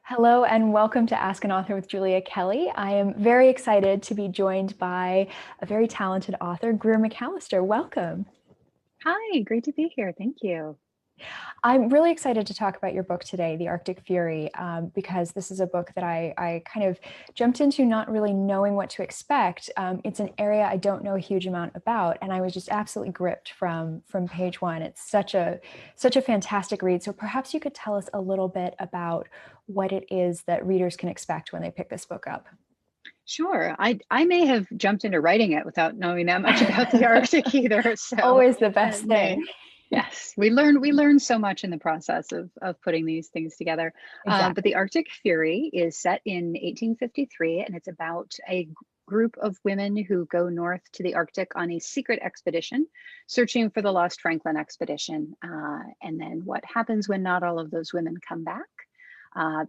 Hello and welcome to Ask an Author with Julia Kelly. I am very excited to be joined by a very talented author, Greer Macallister. Welcome. Hi, great to be here. Thank you. I'm really excited to talk about your book today, The Arctic Fury, because this is a book that I kind of jumped into not really knowing what to expect. It's an area I don't know a huge amount about, and I was just absolutely gripped from page one. It's such a fantastic read. So perhaps you could tell us a little bit about what it is that readers can expect when they pick this book up. Sure. I may have jumped into writing it without knowing that much about the Arctic either. So Always the uh, best may, thing. yes, we learn so much in the process of putting these things together. But Exactly. the Arctic Fury is set in 1853, and it's about a group of women who go north to the Arctic on a secret expedition, searching for the lost Franklin expedition. And then what happens when not all of those women come back?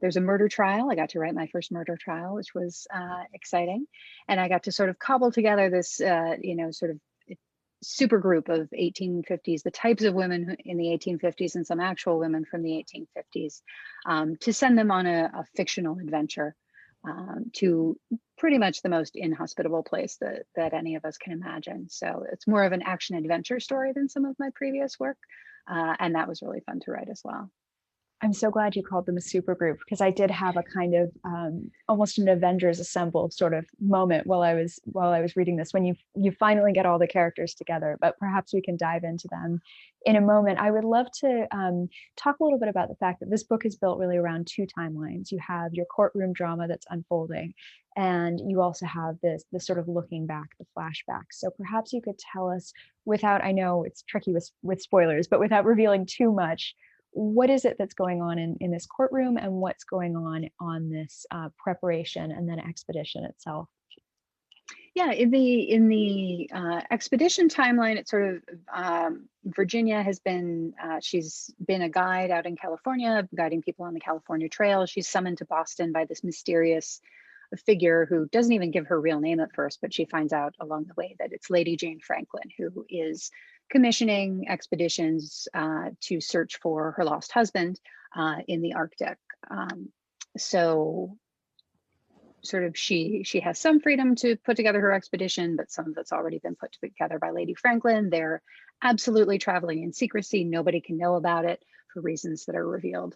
There's a murder trial. I got to write my first murder trial, which was exciting. And I got to sort of cobble together this, sort of super group of 1850s, the types of women in the 1850s and some actual women from the 1850s, to send them on a fictional adventure to pretty much the most inhospitable place that any of us can imagine. So it's more of an action adventure story than some of my previous work. And that was really fun to write as well. I'm so glad you called them a super group because I did have a kind of almost an Avengers Assemble sort of moment while I was reading this when you finally get all the characters together. But perhaps we can dive into them in a moment. I would love to talk a little bit about the fact that this book is built really around two timelines. You have your courtroom drama that's unfolding, and you also have this sort of looking back, the flashbacks. So perhaps you could tell us, without, I know it's tricky with spoilers, but without revealing too much, what is it that's going on in this courtroom and what's going on this preparation and then expedition itself? Yeah, in the expedition timeline, it's sort of Virginia has been she's been a guide out in California, guiding people on the California Trail. She's summoned to Boston by this mysterious figure who doesn't even give her real name at first, but she finds out along the way that it's Lady Jane Franklin, who is commissioning expeditions to search for her lost husband in the Arctic. So sort of she has some freedom to put together her expedition, but some of it's already been put together by Lady Franklin. They're absolutely traveling in secrecy. Nobody can know about it for reasons that are revealed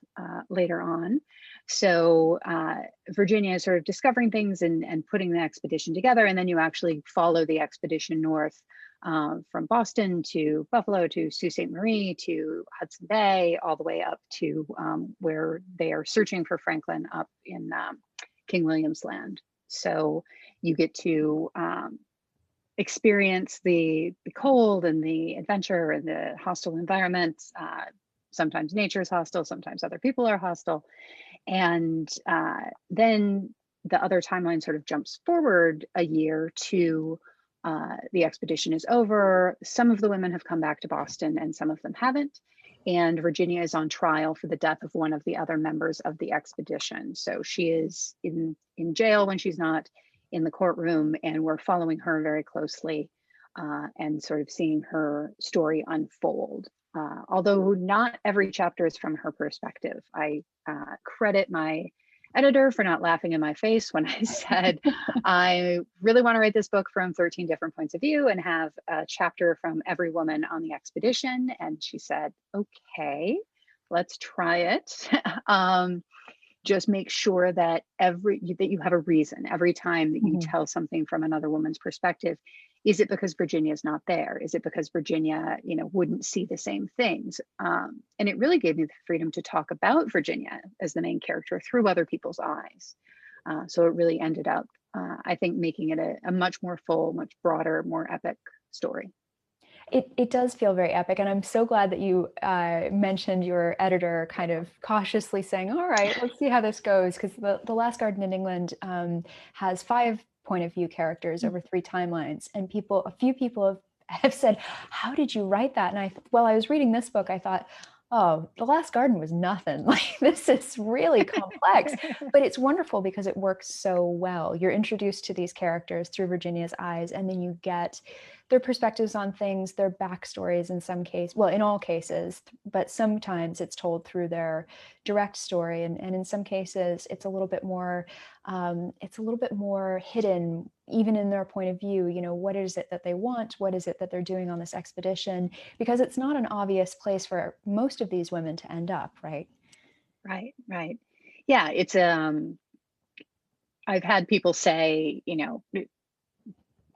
later on. So Virginia is sort of discovering things and putting the expedition together, and then you actually follow the expedition north from Boston to Buffalo to Sault Ste. Marie to Hudson Bay, all the way up to where they are searching for Franklin up in King William's Land. So you get to experience the cold and the adventure and the hostile environment. Sometimes nature is hostile, sometimes other people are hostile. And then the other timeline sort of jumps forward a year to the expedition is over. Some of the women have come back to Boston and some of them haven't. And Virginia is on trial for the death of one of the other members of the expedition. So she is in jail when she's not in the courtroom, and we're following her very closely and sort of seeing her story unfold. Although not every chapter is from her perspective. I credit my editor for not laughing in my face when I said, I really want to write this book from 13 different points of view and have a chapter from every woman on the expedition. And she said, okay, let's try it. Just make sure that that you have a reason every time that you tell something from another woman's perspective. Is it because Virginia is not there? Is it because Virginia, wouldn't see the same things? And it really gave me the freedom to talk about Virginia as the main character through other people's eyes. So it really ended up, I think, making it a much more full, much broader, more epic story. It does feel very epic, and I'm so glad that you mentioned your editor kind of cautiously saying, all right, let's see how this goes, because the Last Garden in England has 5 point of view characters over 3 timelines, and a few people have said, how did you write that? And while I was reading this book, I thought, oh, The Last Garden was nothing. Like, this is really complex, but it's wonderful because it works so well. You're introduced to these characters through Virginia's eyes, and then you get their perspectives on things, their backstories in some case, well, in all cases, but sometimes it's told through their direct story. And in some cases, it's a little bit more hidden, even in their point of view. What is it that they want? What is it that they're doing on this expedition? Because it's not an obvious place for most of these women to end up, right? Right, right. Yeah, it's I've had people say,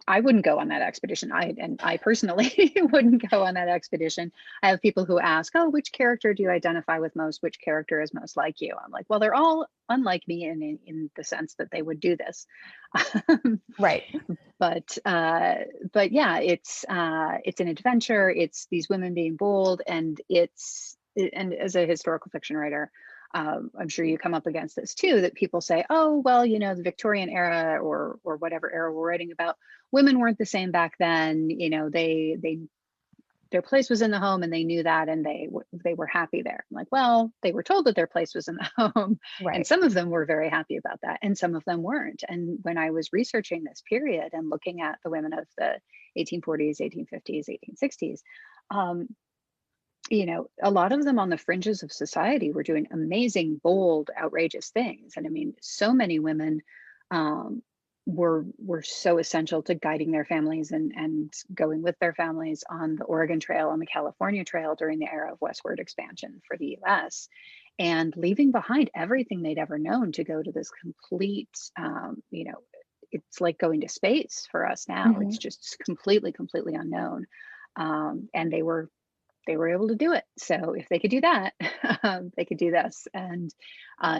I wouldn't go on that expedition. I personally wouldn't go on that expedition. I have people who ask, "Oh, which character do you identify with most? Which character is most like you?" I'm like, "Well, they're all unlike me in the sense that they would do this." Right. But yeah, it's an adventure. It's these women being bold, and and as a historical fiction writer, I'm sure you come up against this too, that people say, oh, well, the Victorian era or whatever era we're writing about, women weren't the same back then. They their place was in the home, and they knew that, and they were happy there. I'm like, well, they were told that their place was in the home, and Right. some of them were very happy about that, and some of them weren't. And when I was researching this period and looking at the women of the 1840s, 1850s, 1860s, um, a lot of them on the fringes of society were doing amazing, bold, outrageous things. And I mean, so many women um, were so essential to guiding their families and going with their families on the Oregon Trail and the California Trail during the era of westward expansion for the US, and leaving behind everything they'd ever known to go to this complete, it's like going to space for us now. Hmm. It's just completely, completely unknown. And they were able to do it. So if they could do that, they could do this. And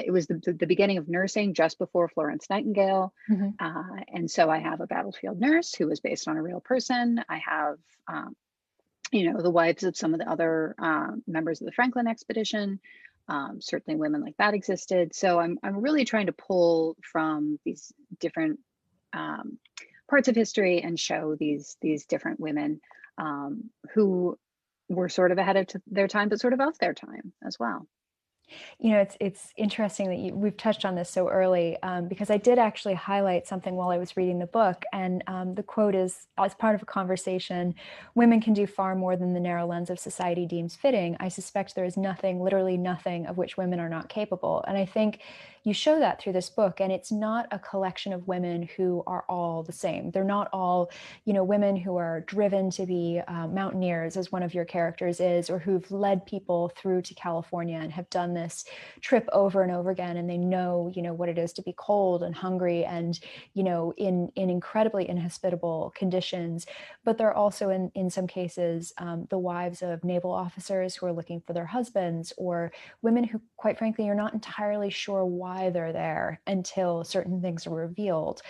it was the beginning of nursing just before Florence Nightingale. Hmm. And so I have a battlefield nurse who was based on a real person. I have, the wives of some of the other members of the Franklin expedition. Certainly women like that existed. So I'm really trying to pull from these different um, parts of history and show these different women who were sort of ahead of their time, but sort of their time as well. It's interesting that we've touched on this so early, because I did actually highlight something while I was reading the book, and the quote is, as part of a conversation, "Women can do far more than the narrow lens of society deems fitting. I suspect there is nothing, literally nothing, of which women are not capable." And I think you show that through this book, and it's not a collection of women who are all the same. They're not all, women who are driven to be mountaineers, as one of your characters is, or who've led people through to California and have done this trip over and over again, and they know, what it is to be cold and hungry and, in incredibly inhospitable conditions. But they're also in some cases the wives of naval officers who are looking for their husbands, or women who, quite frankly, you're not entirely sure why they're there until certain things are revealed.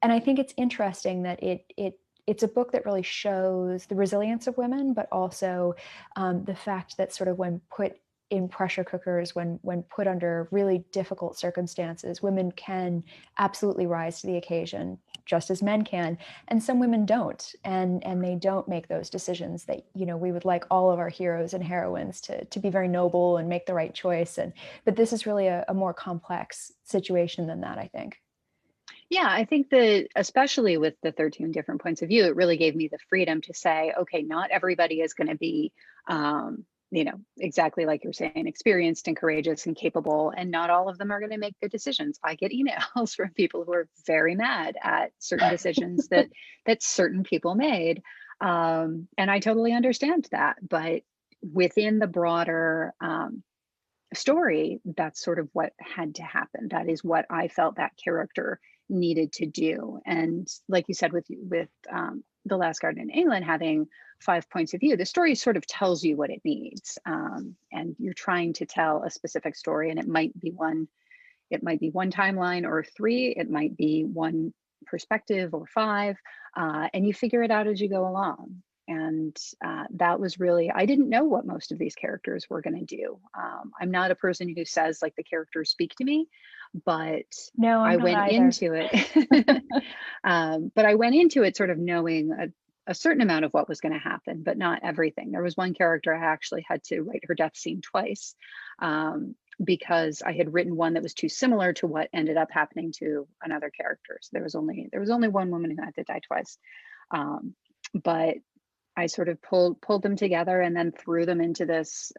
And I think it's interesting that it's a book that really shows the resilience of women, but also the fact that sort of when put in pressure cookers, when put under really difficult circumstances, women can absolutely rise to the occasion, just as men can. And some women don't, and they don't make those decisions that, we would like all of our heroes and heroines to be very noble and make the right choice. But this is really a more complex situation than that, I think. Yeah, I think that especially with the 13 different points of view, it really gave me the freedom to say, okay, not everybody is going to be, exactly like you're saying, experienced and courageous and capable, and not all of them are going to make good decisions. I get emails from people who are very mad at certain decisions that certain people made, and I totally understand that. But within the broader story, that's sort of what had to happen. That is what I felt that character needed to do. And like you said, with the Last Garden in England having 5 points of view, the story sort of tells you what it needs. And you're trying to tell a specific story, and it might be one timeline or three, it might be one perspective or five, and you figure it out as you go along. And that was really, I didn't know what most of these characters were going to do. I'm not a person who says like the characters speak to me, but No, I'm I not went either. into it. But I went into it sort of knowing a certain amount of what was going to happen, but not everything. There was one character I actually had to write her death scene twice, because I had written one that was too similar to what ended up happening to another character. So there was only one woman who had to die twice. but I sort of pulled them together and then threw them into this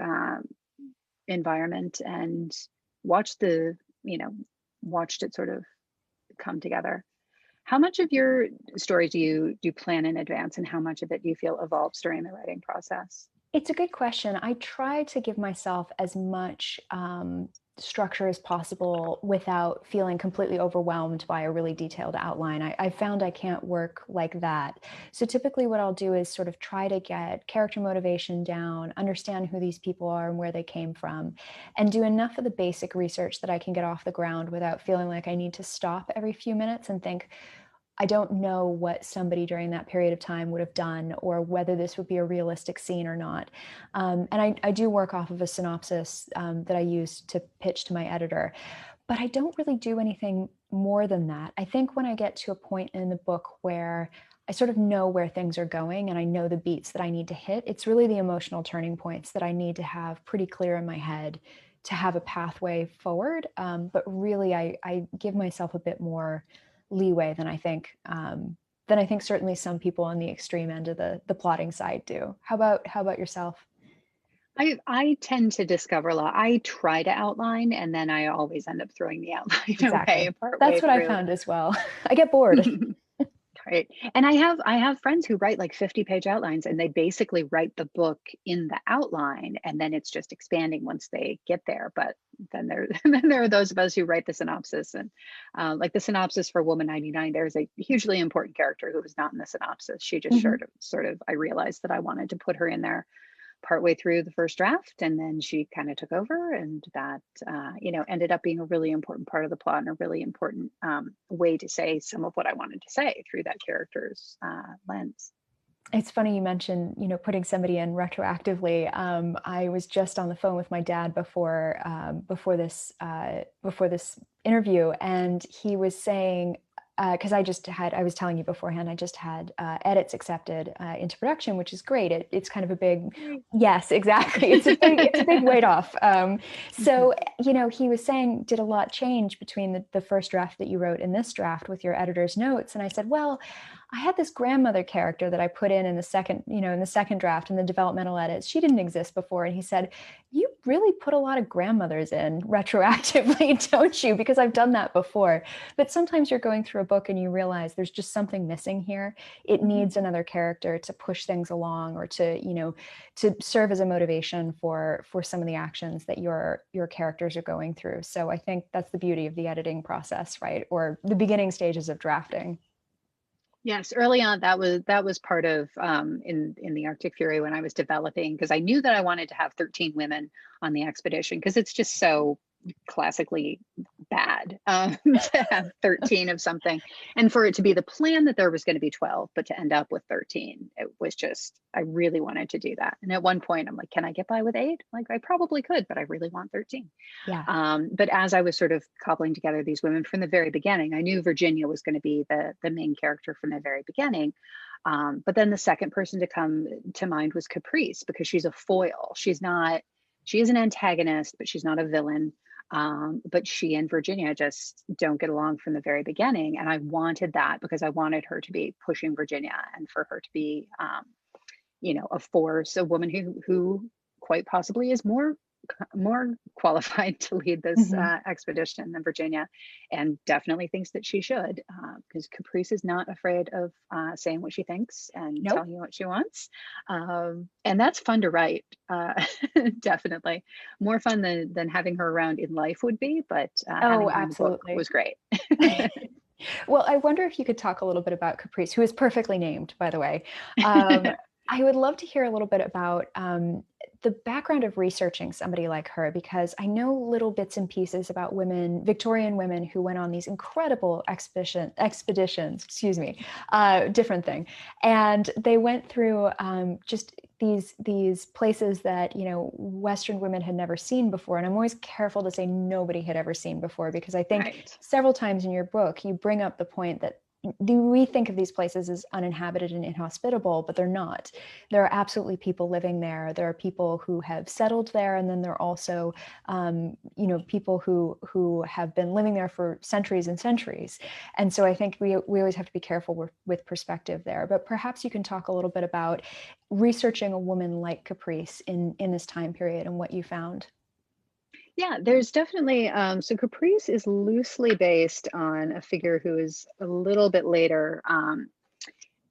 environment and watched the, you know, watched it sort of come together. How much of your stories do you plan in advance, and how much of it do you feel evolves during the writing process? It's a good question. I try to give myself as much structure as possible without feeling completely overwhelmed by a really detailed outline. I found I can't work like that. So typically what I'll do is sort of try to get character motivation down, understand who these people are and where they came from, and do enough of the basic research that I can get off the ground without feeling like I need to stop every few minutes and think, I don't know what somebody during that period of time would have done or whether this would be a realistic scene or not. And I do work off of a synopsis that I use to pitch to my editor, but I don't really do anything more than that. I think when I get to a point in the book where I sort of know where things are going and I know the beats that I need to hit, it's really the emotional turning points that I need to have pretty clear in my head to have a pathway forward. But really, I give myself a bit more leeway than I think certainly some people on the extreme end of the plotting side do. How about yourself? I tend to discover a lot. I try to outline, and then I always end up throwing the outline away Exactly. partway That's what I through. found as well. I get bored. Right. And I have friends who write like 50-page outlines, and they basically write the book in the outline, and then it's just expanding once they get there. But then there then there are those of us who write the synopsis, and like the synopsis for Woman 99, there's a hugely important character who was not in the synopsis. She just Mhm. sort of I realized that I wanted to put her in there partway through the first draft, and then she kind of took over, and that ended up being a really important part of the plot and a really important way to say some of what I wanted to say through that character's lens. It's funny you mentioned, putting somebody in retroactively. I was just on the phone with my dad before this interview, and he was saying, because I was telling you beforehand, I just had edits accepted into production, which is great. It's kind of a big, Yay. yes, exactly. It's a big weight off. So, he was saying, did a lot change between the first draft that you wrote and this draft with your editor's notes? And I said, well, I had this grandmother character that I put in the second draft in the developmental edits. She didn't exist before. And he said, you really put a lot of grandmothers in retroactively, don't you? Because I've done that before. But sometimes you're going through a book and you realize there's just something missing here. It Mhm. needs another character to push things along or to serve as a motivation for some of the actions that your characters are going through. So I think that's the beauty of the editing process, right? Or the beginning stages of drafting. Yes, early on that was part of in the Arctic Fury when I was developing, because I knew that I wanted to have 13 women on the expedition because it's just so classically bad to have 13 of something, and for it to be the plan that there was going to be 12 but to end up with 13, it was just, I really wanted to do that. And at one point I'm like, can I get by with 8? Like, I probably could, but I really want 13. Yeah. But as I was sort of cobbling together these women from the very beginning, I knew Virginia was going to be the main character from the very beginning. But then the second person to come to mind was Caprice, because she's a foil. She is an antagonist, but she's not a villain. But she and Virginia just don't get along from the very beginning. And I wanted that because I wanted her to be pushing Virginia, and for her to be, a force, a woman who quite possibly is more qualified to lead this Hmm. expedition than Virginia, and definitely thinks that she should, because Caprice is not afraid of saying what she thinks and Nope. telling you what she wants. And that's fun to write, definitely. More fun than having her around in life would be, but Oh, having her in the book absolutely. was great. Well, I wonder if you could talk a little bit about Caprice, who is perfectly named, by the way. Um, I would love to hear a little bit about the background of researching somebody like her, because I know little bits and pieces about women, Victorian women who went on these incredible expeditions, excuse me, different thing. And they went through just these places that Western women had never seen before. And I'm always careful to say nobody had ever seen before, because I think Right. several times in your book you bring up the point that we think of these places as uninhabited and inhospitable, but they're not. There are absolutely people living there. There are people who have settled there, and then there are also, people who have been living there for centuries and centuries. And so I think we always have to be careful with perspective there. But perhaps you can talk a little bit about researching a woman like Caprice in this time period and what you found. Yeah, there's definitely, so Caprice is loosely based on a figure who is a little bit later,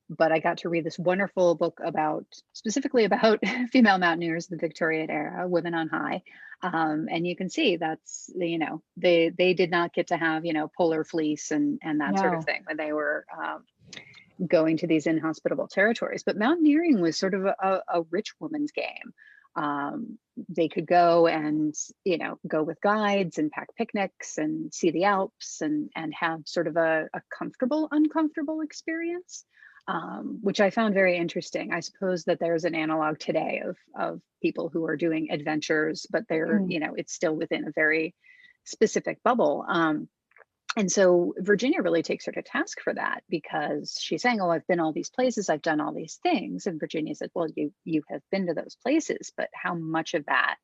but I got to read this wonderful book about, specifically about female mountaineers, the Victorian era, women on high. And you can see that's, they did not get to have, polar fleece and that sort of No. thing when they were going to these inhospitable territories. But mountaineering was sort of a rich woman's game. They could go and go with guides and pack picnics and see the Alps and have sort of a comfortable, uncomfortable experience, which I found very interesting. I suppose that there's an analog today of people who are doing adventures, but they're it's still within a very specific bubble. And so Virginia really takes her to task for that, because she's saying, "Oh, I've been all these places, I've done all these things." And Virginia said, "Well, you have been to those places, but how much of that,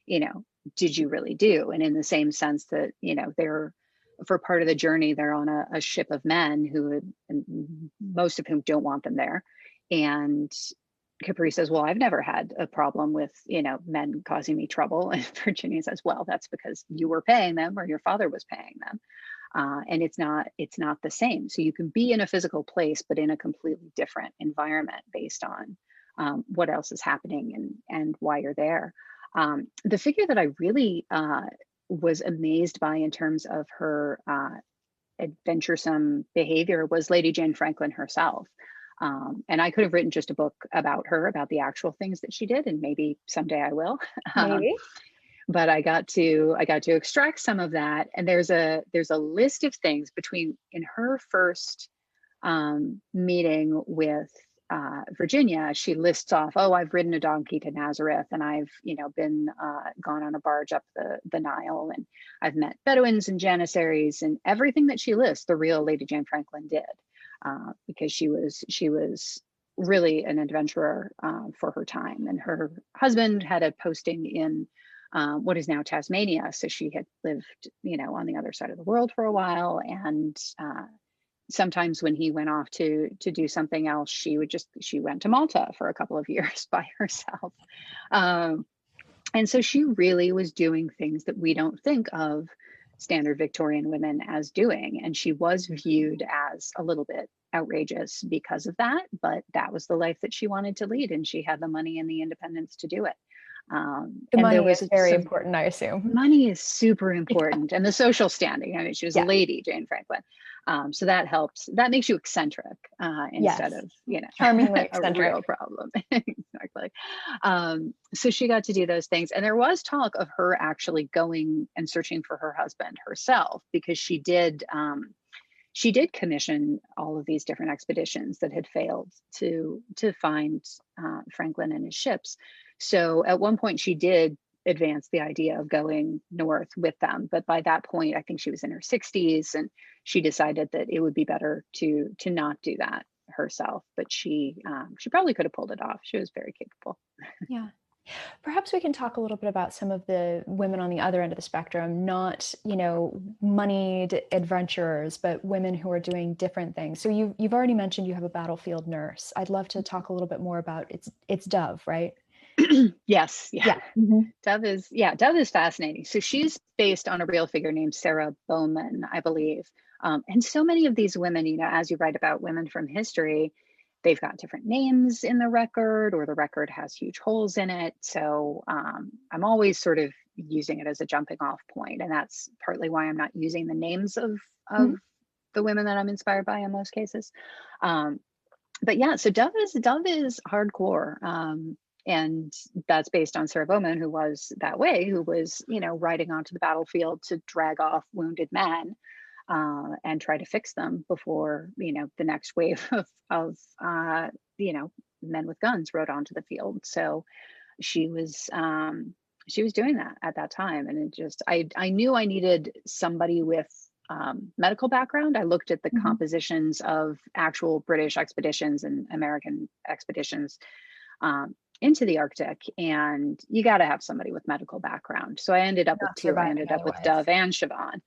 you know, did you really do?" And in the same sense that, they're, for part of the journey, they're on a ship of men and most of whom don't want them there. And Capri says, "Well, I've never had a problem with, men causing me trouble." And Virginia says, "Well, that's because you were paying them or your father was paying them." And it's not the same. So you can be in a physical place, but in a completely different environment based on what else is happening and why you're there. The figure that I really was amazed by in terms of her adventuresome behavior was Lady Jane Franklin herself. And I could have written just a book about her, about the actual things that she did, and maybe someday I will. Um, Maybe. but I got to extract some of that, and there's a list of things between in her first meeting with Virginia. She lists off, "Oh, I've ridden a donkey to Nazareth, and I've been gone on a barge up the Nile, and I've met Bedouins and Janissaries," and everything that she lists, the real Lady Jane Franklin did, because she was really an adventurer for her time, and her husband had a posting in what is now Tasmania. So she had lived, on the other side of the world for a while. And sometimes when he went off to do something else, she went to Malta for a couple of years by herself. Um, and so she really was doing things that we don't think of standard Victorian women as doing. And she was viewed as a little bit outrageous because of that, but that was the life that she wanted to lead. And she had the money and the independence to do it. The And there money was is very some important, I assume. money is super important, and the social standing. I mean, she was Yeah. Lady Jane Franklin, so that helps. That makes you eccentric instead Yes. of Charmingly a real eccentric. problem. Exactly. So she got to do those things, and there was talk of her actually going and searching for her husband herself, because she did. She did commission all of these different expeditions that had failed to find Franklin and his ships. So at one point, she did advance the idea of going north with them, but by that point, I think she was in her 60s, and she decided that it would be better to not do that herself. But she probably could have pulled it off. She was very capable. Yeah. Perhaps we can talk a little bit about some of the women on the other end of the spectrum, not, moneyed adventurers, but women who are doing different things. So you've already mentioned you have a battlefield nurse. I'd love to talk a little bit more about it's Dove, right? Yes, yeah. Yeah. Mhm. Dove is fascinating. So she's based on a real figure named Sarah Bowman, I believe. And so many of these women, as you write about women from history, they've got different names in the record, or the record has huge holes in it. So I'm always sort of using it as a jumping off point, and that's partly why I'm not using the names of Mhm. the women that I'm inspired by in most cases. Um, but yeah, so Dove is hardcore. And that's based on Sarah Bowman, who was that way, who was, riding onto the battlefield to drag off wounded men and try to fix them before, the next wave of you know, men with guns rode onto the field. So she was she was doing that at that time, and it just I knew I needed somebody with medical background. I looked at the Mhm. compositions of actual British expeditions and American expeditions into the Arctic, and you got to have somebody with medical background. So I ended up with Not two. I surviving ended up with otherwise. Dove and Siobhan.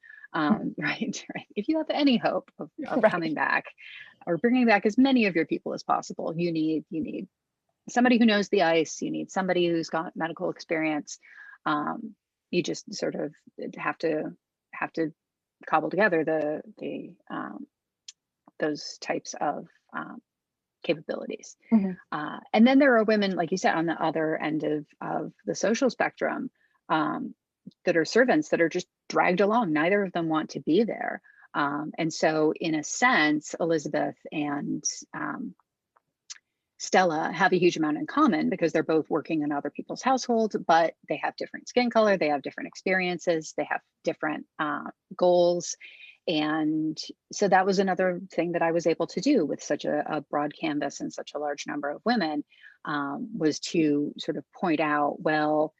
Right, right. If you have any hope of coming Right. back or bringing back as many of your people as possible, you need somebody who knows the ice. You need somebody who's got medical experience. You just sort of have to cobble together the those types of capabilities. Mhm. And then there are women, like you said, on the other end of the social spectrum, um, that are servants that are just dragged along. Neither of them want to be there. And so, in a sense, Elizabeth and Stella have a huge amount in common because they're both working in other people's households, but they have different skin color, they have different experiences, they have different goals. And so that was another thing that I was able to do with such a broad canvas and such a large number of women, was to sort of point out, well,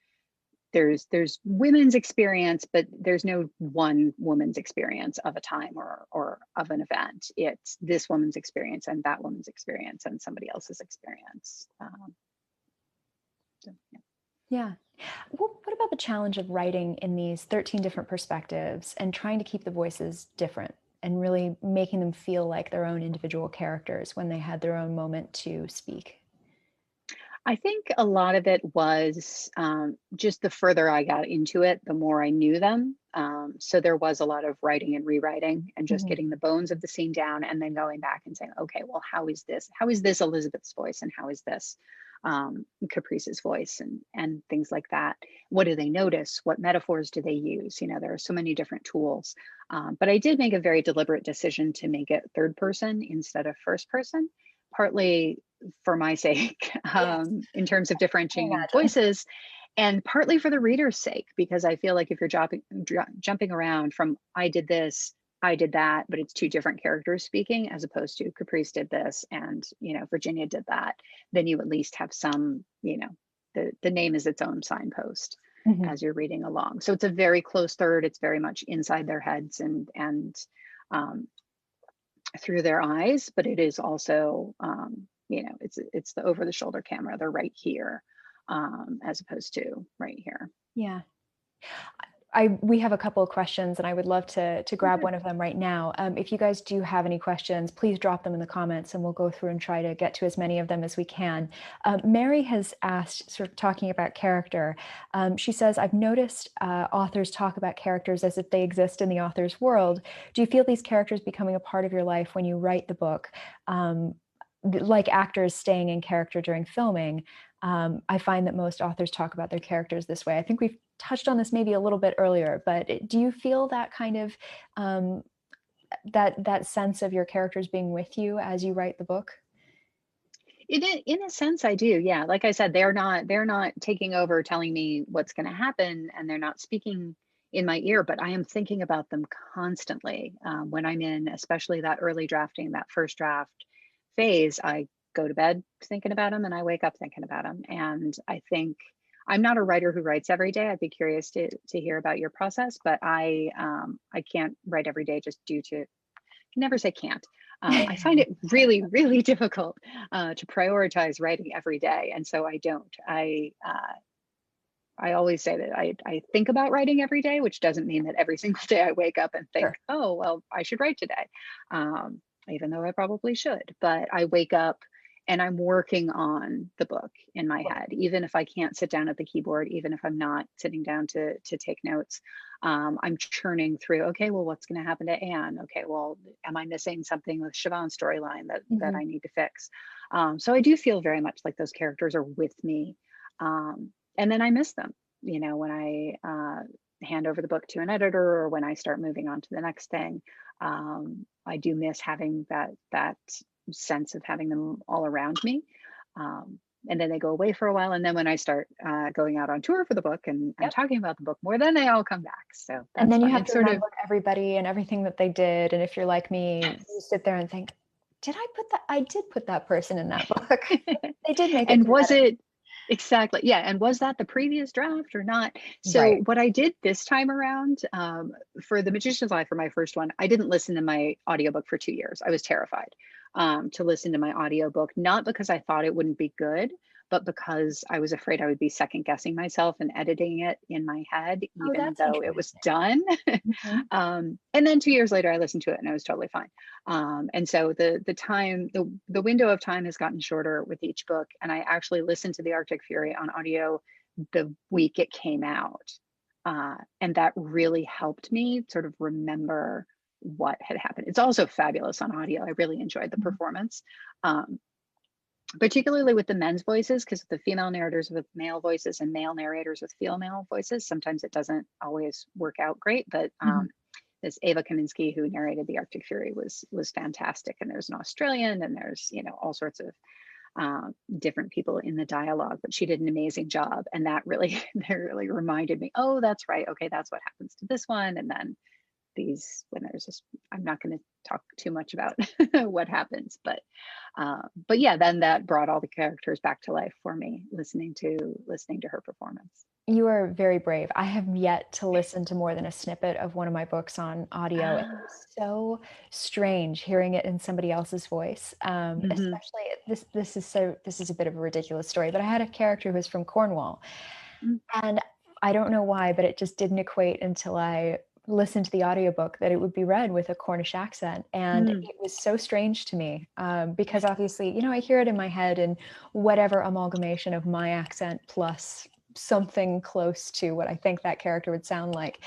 there's women's experience, but there's no one woman's experience of a time or of an event. It's this woman's experience and that woman's experience and somebody else's experience. So, yeah. Yeah. Well, what about the challenge of writing in these 13 different perspectives and trying to keep the voices different and really making them feel like their own individual characters when they had their own moment to speak? I think a lot of it was just the further I got into it, the more I knew them. So there was a lot of writing and rewriting and just Mhm. getting the bones of the scene down and then going back and saying, okay, well, how is this? How is this Elizabeth's voice? And how is this Caprice's voice and things like that? What do they notice? What metaphors do they use? You know, there are so many different tools. But I did make a very deliberate decision to make it third person instead of first person, partly for my sake, Yes, in terms of I differentiating imagine. voices, and partly for the reader's sake, because I feel like if you're jumping around from I did this, I did that, but it's two different characters speaking, as opposed to Caprice did this and Virginia did that, then you at least have some, the name is its own signpost Mhm. as you're reading along. So it's a very close third. It's very much inside their heads and um, through their eyes, but it is also, it's the over the shoulder camera. They're right here, as opposed to right here. Yeah. We have a couple of questions and I would love to Oh, grab good. one of them right now. If you guys do have any questions, please drop them in the comments and we'll go through and try to get to as many of them as we can. Mary has asked, sort of talking about character. She says, I've noticed authors talk about characters as if they exist in the author's world. Do you feel these characters becoming a part of your life when you write the book? Like actors staying in character during filming, I find that most authors talk about their characters this way. I think we've touched on this maybe a little bit earlier, but do you feel that kind of um, that sense of your characters being with you as you write the book? In a sense, I do. Yeah, like I said, they're not taking over, telling me what's going to happen, and they're not speaking in my ear. But I am thinking about them constantly when I'm in, especially that early drafting, that first draft phase. I go to bed thinking about them, and I wake up thinking about them. And I think I'm not a writer who writes every day. I'd be curious to hear about your process, but I can't write every day just due to can never say can't. I find it really, really difficult to prioritize writing every day, and so I don't. I always say that I think about writing every day, which doesn't mean that every single day I wake up and think, Sure. oh, well, I should write today, even though I probably should. But I wake up and I'm working on the book in my head, even if I can't sit down at the keyboard, even if I'm not sitting down to take notes. I'm churning through, okay, well, what's going to happen to Anne? Okay, well, am I missing something with Siobhan's storyline that Mhm. I need to fix? So I do feel very much like those characters are with me. And then I miss them, when I hand over the book to an editor or when I start moving on to the next thing. I do miss having that sense of having them all around me. And then they go away for a while. And then when I start going out on tour for the book and Yep. talking about the book more, then they all come back. So And that's then you fun. have It's to sort of, remember everybody and everything that they did. And if you're like me, you sit there and think, did I put that? I did put that person in that book. They did make it and through was that. it Exactly. Yeah. And was that the previous draft or not? So Right. what I did this time around, for The Magician's Eye, for my first one, I didn't listen to my audiobook for 2 years. I was terrified to listen to my audiobook, not because I thought it wouldn't be good, but because I was afraid I would be second guessing myself and editing it in my head, Oh, even that's though it was interesting. done. Mhm. And then 2 years later, I listened to it and I was totally fine. And so the window of time has gotten shorter with each book, and I actually listened to the Arctic Fury on audio the week it came out, and that really helped me sort of remember what had happened. It's also fabulous on audio. I really enjoyed the Mhm. performance, um, particularly with the men's voices, because the female narrators with male voices and male narrators with female voices, sometimes it doesn't always work out great. But Mhm. this Ava Kaminsky, who narrated the Arctic Fury, was fantastic. And there's an Australian, and there's all sorts of different people in the dialogue, but she did an amazing job. And that really that really reminded me, oh, that's right. Okay, that's what happens to this one. And then these when there's just I'm not going to talk too much about what happens, but yeah, then that brought all the characters back to life for me, listening to her performance. You are very brave. I have yet to listen to more than a snippet of one of my books on audio, and it Ah, was so strange hearing it in somebody else's voice. mhm, Especially this is a bit of a ridiculous story, but I had a character who was from Cornwall, mm, and I don't know why, but it just didn't equate until I listened to the audiobook that it would be read with a Cornish accent. And mm, it was so strange to me because obviously, I hear it in my head and whatever amalgamation of my accent plus something close to what I think that character would sound like.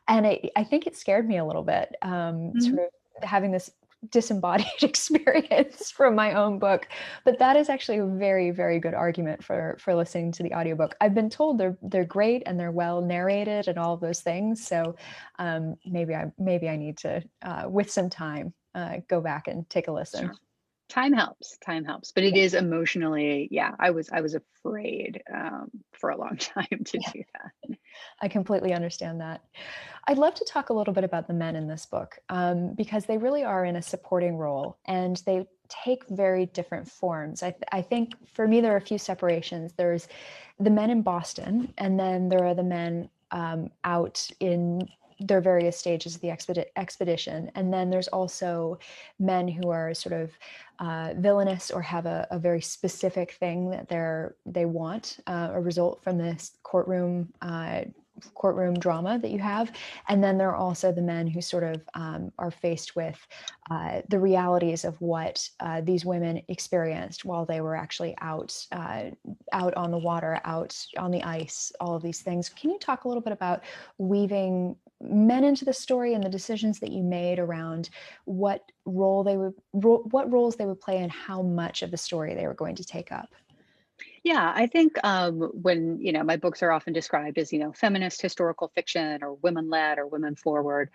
And I think it scared me a little bit, mhm. sort of having this disembodied experience from my own book. But that is actually a very, very good argument for listening to the audiobook. I've been told they're great and they're well narrated and all of those things. So maybe I need to with some time go back and take a listen. Sure. Time helps, but it is emotionally, yeah, I was afraid for a long time to Yeah, do that. I completely understand that. I'd love to talk a little bit about the men in this book because they really are in a supporting role and they take very different forms. I think for me, there are a few separations. There's the men in Boston, and then there are the men out in their various stages of the expedition. And then there's also men who are sort of villainous or have a very specific thing that they want a result from this courtroom drama that you have. And then there are also the men who sort of are faced with the realities of what these women experienced while they were actually out on the water, out on the ice, all of these things. Can you talk a little bit about weaving men into the story and the decisions that you made around what roles they would play and how much of the story they were going to take up? Yeah, I think when my books are often described as feminist historical fiction or women led or women forward,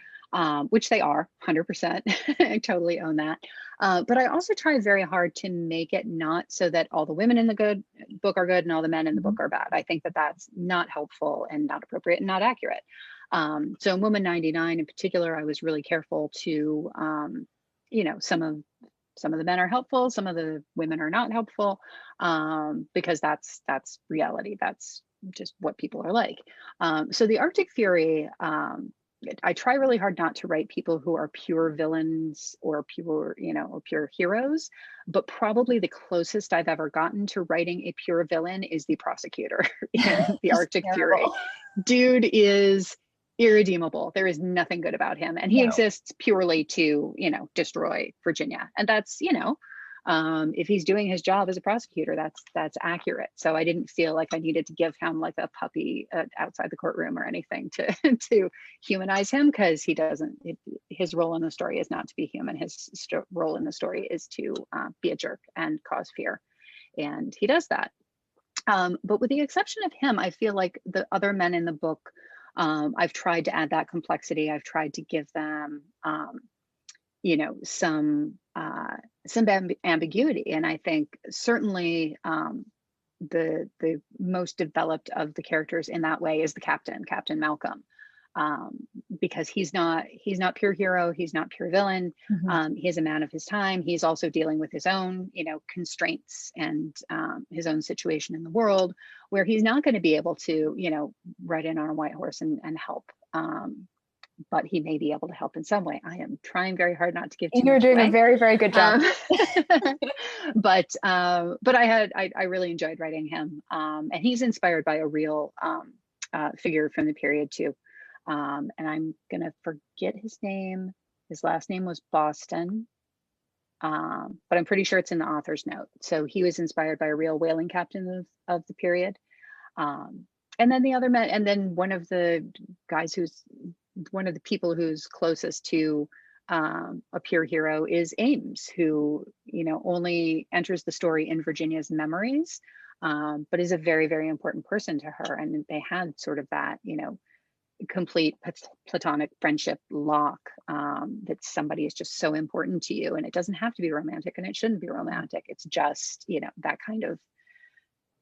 which they are 100%. I totally own that. But I also try very hard to make it not so that all the women in the good book are good and all the men in the book Mhm. are bad. I think that that's not helpful and not appropriate and not accurate. So in Woman 99 in particular, I was really careful to, you know, some of some of the men are helpful, some of the women are not helpful, because that's reality. That's just what people are like. So the Arctic Fury, I try really hard not to write people who are pure villains or pure heroes, but probably the closest I've ever gotten to writing a pure villain is the prosecutor in the Just Arctic Fury. terrible. Dude is irredeemable. There is nothing good about him. And he No. exists purely to, destroy Virginia. And that's, if he's doing his job as a prosecutor, that's accurate. So I didn't feel like I needed to give him like a puppy outside the courtroom or anything to to humanize him, because he doesn't. His role in the story is not to be human. His role in the story is to be a jerk and cause fear, and he does that. But with the exception of him, I feel like the other men in the book, I've tried to add that complexity. I've tried to give them, you know, some uh, some ambiguity, and I think certainly the most developed of the characters in that way is the captain, Captain Malcolm. because he's not pure hero, he's not pure villain. He's a man of his time. He's also dealing with his own, constraints and his own situation in the world, where he's not going to be able to, ride in on a white horse and help. But he may be able to help in some way. I am trying very hard not to give too You're much doing away. a very, very good job. But I really enjoyed writing him, and he's inspired by a real figure from the period too. And I'm gonna forget his name. His last name was Boston, but I'm pretty sure it's in the author's note. So he was inspired by a real whaling captain of the period. And then the other men, and then one of the guys who's one of the people who's closest to a pure hero is Ames, who, only enters the story in Virginia's memories, but is a very, very important person to her. And they had sort of that, complete platonic friendship lock, that somebody is just so important to you. And it doesn't have to be romantic, and it shouldn't be romantic. It's just, that kind of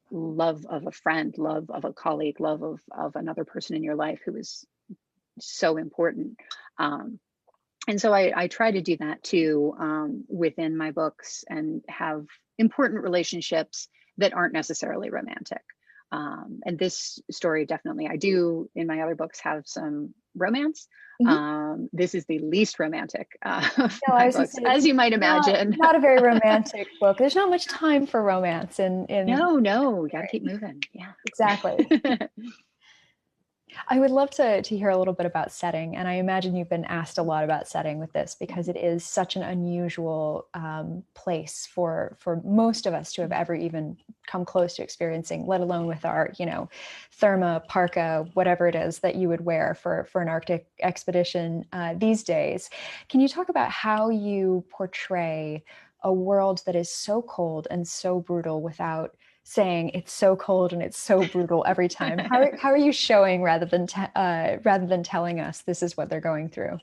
love of a friend, love of a colleague, love of another person in your life who is so important. And so I try to do that too, within my books, and have important relationships that aren't necessarily romantic. And this story, definitely, I do in my other books have some romance. This is the least romantic of my books, as you might imagine. Not a very romantic book. There's not much time for romance in No, you gotta keep moving. Yeah, exactly. I would love to hear a little bit about setting, and I imagine you've been asked a lot about setting with this, because it is such an unusual place for most of us to have ever even come close to experiencing, let alone with our, therma, parka, whatever it is that you would wear for an Arctic expedition these days. Can you talk about how you portray a world that is so cold and so brutal without saying it's so cold and it's so brutal every time? How are you showing rather than telling us this is what they're going through?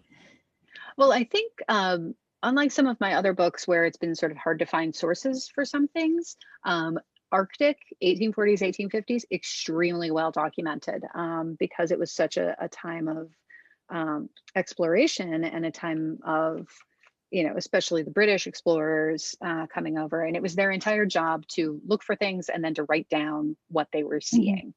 Well, I think unlike some of my other books where it's been sort of hard to find sources for some things, Arctic 1840s, 1850s, extremely well documented, because it was such a time of exploration, and a time of, especially the British explorers coming over, and it was their entire job to look for things and then to write down what they were seeing.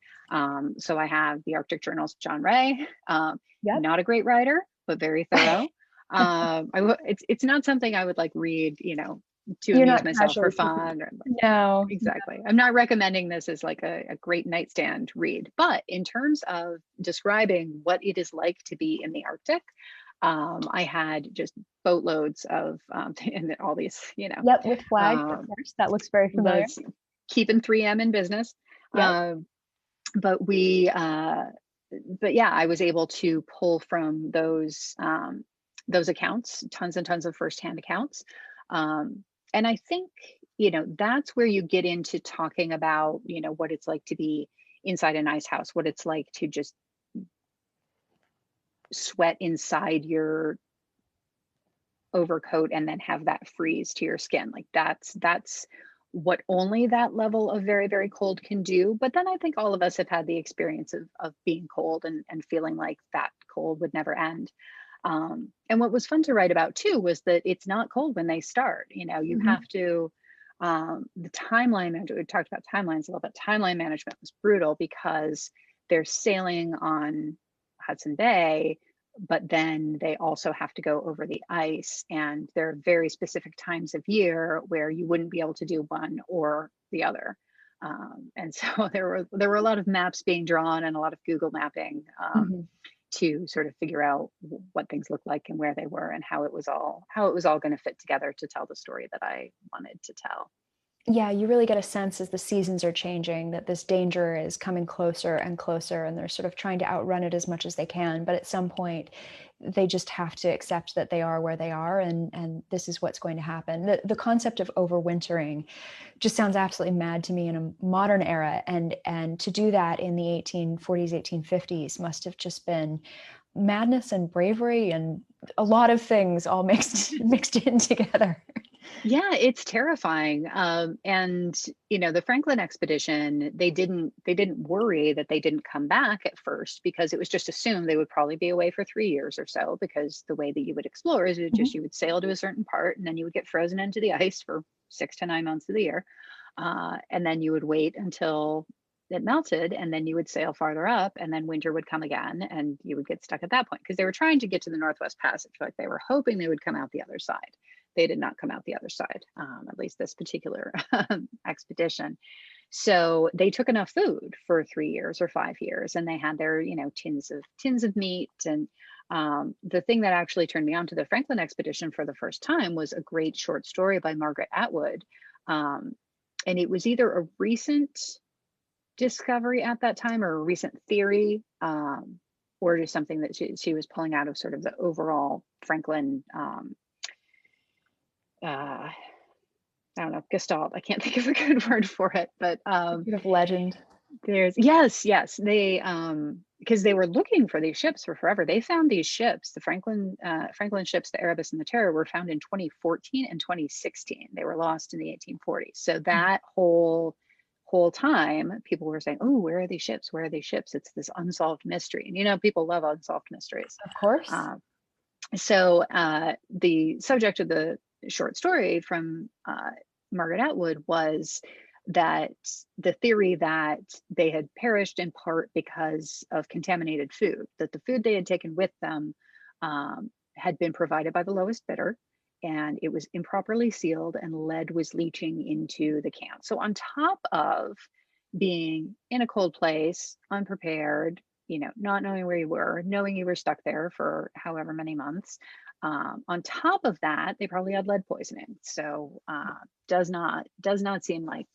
So I have the Arctic Journals of John Ray, not a great writer, but very thorough. It's not something I would read, to amuse myself for fun. No, exactly. I'm not recommending this as a great nightstand read, but in terms of describing what it is like to be in the Arctic, I had just boatloads of and all these, with flags, of course. That looks very familiar. Keeping 3M in business. But yeah, I was able to pull from those accounts, tons and tons of firsthand accounts. And I think, that's where you get into talking about, what it's like to be inside an ice house, what it's like to just sweat inside your overcoat and then have that freeze to your skin. That's what only that level of very, very cold can do. But then I think all of us have had the experience of being cold and feeling like that cold would never end. And what was fun to write about too was that it's not cold when they start. You have to, the timeline, we talked about timelines a little bit. Timeline management was brutal because they're sailing on Hudson Bay, but then they also have to go over the ice, and there are very specific times of year where you wouldn't be able to do one or the other. And so there were a lot of maps being drawn and a lot of Google mapping to sort of figure out what things looked like and where they were and how it was all going to fit together to tell the story that I wanted to tell. Yeah, you really get a sense as the seasons are changing that this danger is coming closer and closer, and they're sort of trying to outrun it as much as they can. But at some point, they just have to accept that they are where they are, and this is what's going to happen. The concept of overwintering just sounds absolutely mad to me in a modern era, and to do that in the 1840s, 1850s must have just been madness and bravery and a lot of things all mixed in together. Yeah, it's terrifying. And the Franklin expedition, they didn't worry that they didn't come back at first because it was just assumed they would probably be away for 3 years or so. Because the way that you would explore is Mhm. you would sail to a certain part and then you would get frozen into the ice for 6 to 9 months of the year, and then you would wait until it melted, and then you would sail farther up, and then winter would come again, and you would get stuck at that point because they were trying to get to the Northwest Passage. Like they were hoping they would come out the other side. They did not come out the other side, at least this particular expedition. So they took enough food for 3 years or 5 years, and they had their, tins of meat. And the thing that actually turned me on to the Franklin expedition for the first time was a great short story by Margaret Atwood, um, and it was either a recent discovery at that time or a recent theory, or just something that she was pulling out of sort of the overall Franklin. Uh, I don't know, gestalt. I can't think of a good word for it, but Sort of legend. there's yes, they because they were looking for these ships for forever. They found these ships, the Franklin ships, the Erebus and the Terror, were found in 2014 and 2016. They were lost in the 1840s. So that whole time, people were saying, "Oh, where are these ships? Where are these ships?" It's this unsolved mystery, and people love unsolved mysteries. Of course. Uh, so the subject of the short story from Margaret Atwood was that the theory that they had perished in part because of contaminated food, that the food they had taken with them had been provided by the lowest bidder, and it was improperly sealed, and lead was leaching into the can. So, on top of being in a cold place, unprepared, not knowing where you were, knowing you were stuck there for however many months. On top of that, they probably had lead poisoning. So does not seem like